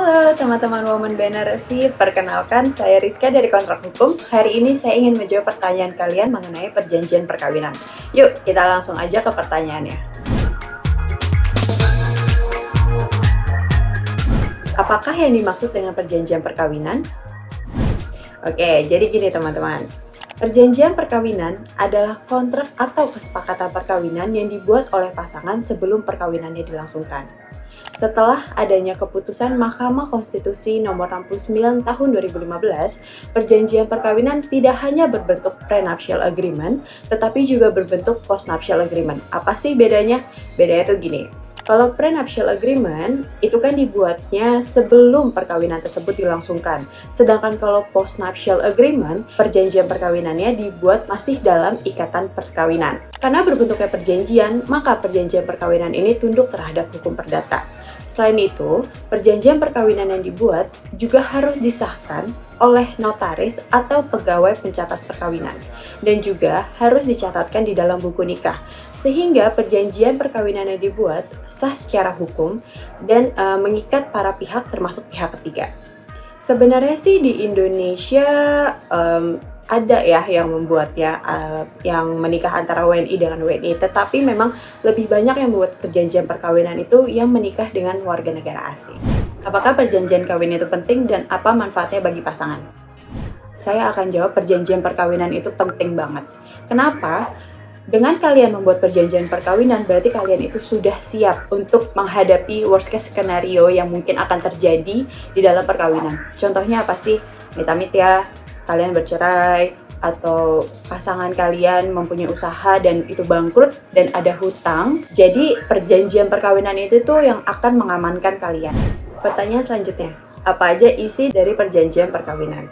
Halo teman-teman Woman Benerasi, perkenalkan saya Rizka dari Kontrak Hukum. Hari ini saya ingin menjawab pertanyaan kalian mengenai perjanjian perkawinan. Yuk, kita langsung aja ke pertanyaannya. Apakah yang dimaksud dengan perjanjian perkawinan? Oke, jadi gini teman-teman. Perjanjian perkawinan adalah kontrak atau kesepakatan perkawinan yang dibuat oleh pasangan sebelum perkawinannya dilangsungkan. Setelah adanya keputusan Mahkamah Konstitusi Nomor 69 Tahun 2015, perjanjian perkawinan tidak hanya berbentuk prenuptial agreement, tetapi juga berbentuk postnuptial agreement. Apa sih bedanya? Bedanya tuh gini. Kalau prenuptial agreement itu kan dibuatnya sebelum perkawinan tersebut dilangsungkan. Sedangkan kalau postnuptial agreement, perjanjian perkawinannya dibuat masih dalam ikatan perkawinan. Karena berbentuknya perjanjian, maka perjanjian perkawinan ini tunduk terhadap hukum perdata. Selain itu, perjanjian perkawinan yang dibuat juga harus disahkan oleh notaris atau pegawai pencatat perkawinan dan juga harus dicatatkan di dalam buku nikah sehingga perjanjian perkawinan yang dibuat sah secara hukum dan mengikat para pihak termasuk pihak ketiga. Sebenarnya sih di Indonesia ada ya yang membuatnya yang menikah antara WNI dengan WNI, tetapi memang lebih banyak yang membuat perjanjian perkawinan itu yang menikah dengan warga negara asing. Apakah perjanjian kawin itu penting dan apa manfaatnya bagi pasangan? Saya akan jawab perjanjian perkawinan itu penting banget. Kenapa? Dengan kalian membuat perjanjian perkawinan, berarti kalian itu sudah siap untuk menghadapi worst case scenario yang mungkin akan terjadi di dalam perkawinan. Contohnya apa sih? Amit-amit ya, kalian bercerai, atau pasangan kalian mempunyai usaha dan itu bangkrut dan ada hutang. Jadi perjanjian perkawinan itu tuh yang akan mengamankan kalian. Pertanyaan selanjutnya, apa aja isi dari perjanjian perkawinan?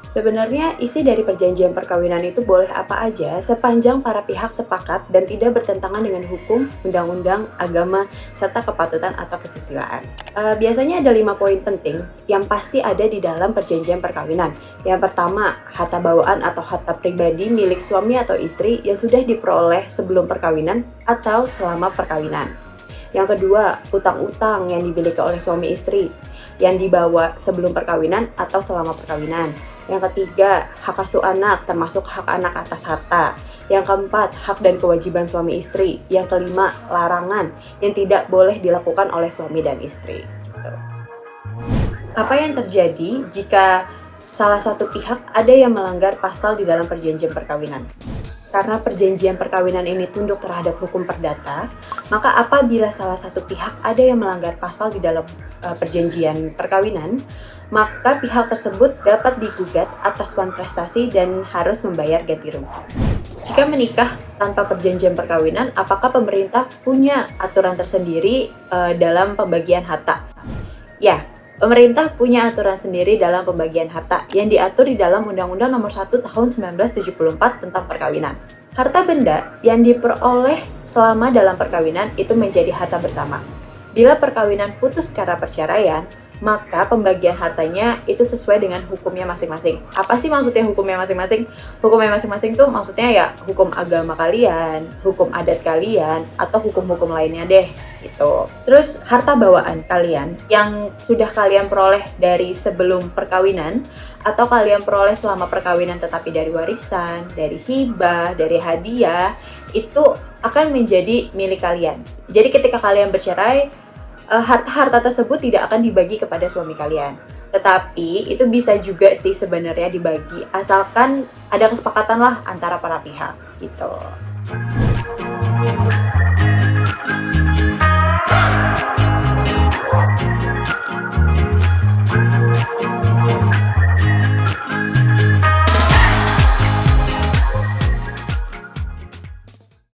Sebenarnya isi dari perjanjian perkawinan itu boleh apa aja sepanjang para pihak sepakat dan tidak bertentangan dengan hukum, undang-undang, agama, serta kepatutan atau kesusilaan. Biasanya ada 5 poin penting yang pasti ada di dalam perjanjian perkawinan. Yang pertama, harta bawaan atau harta pribadi milik suami atau istri yang sudah diperoleh sebelum perkawinan atau selama perkawinan. Yang kedua, utang-utang yang dimiliki oleh suami istri yang dibawa sebelum perkawinan atau selama perkawinan. Yang ketiga, hak asuh anak termasuk hak anak atas harta. Yang keempat, hak dan kewajiban suami istri. Yang kelima, larangan yang tidak boleh dilakukan oleh suami dan istri. Gitu. Apa yang terjadi jika salah satu pihak ada yang melanggar pasal di dalam perjanjian perkawinan? Karena perjanjian perkawinan ini tunduk terhadap hukum perdata, maka apabila salah satu pihak ada yang melanggar pasal di dalam perjanjian perkawinan, maka pihak tersebut dapat digugat atas wan prestasi dan harus membayar ganti rugi. Jika menikah tanpa perjanjian perkawinan, apakah pemerintah punya aturan tersendiri dalam pembagian harta? Ya, pemerintah punya aturan sendiri dalam pembagian harta yang diatur di dalam Undang-Undang Nomor 1 Tahun 1974 tentang perkawinan. Harta benda yang diperoleh selama dalam perkawinan itu menjadi harta bersama. Bila perkawinan putus karena perceraian, maka pembagian hartanya itu sesuai dengan hukumnya masing-masing. Apa sih maksudnya hukumnya masing-masing? Hukumnya masing-masing tuh maksudnya ya hukum agama kalian, hukum adat kalian, atau hukum-hukum lainnya deh gitu. Terus harta bawaan kalian yang sudah kalian peroleh dari sebelum perkawinan atau kalian peroleh selama perkawinan tetapi dari warisan, dari hibah, dari hadiah, itu akan menjadi milik kalian. Jadi ketika kalian bercerai, harta-harta tersebut tidak akan dibagi kepada suami kalian. Tetapi itu bisa juga sih sebenarnya dibagi, asalkan ada kesepakatan lah antara para pihak gitu.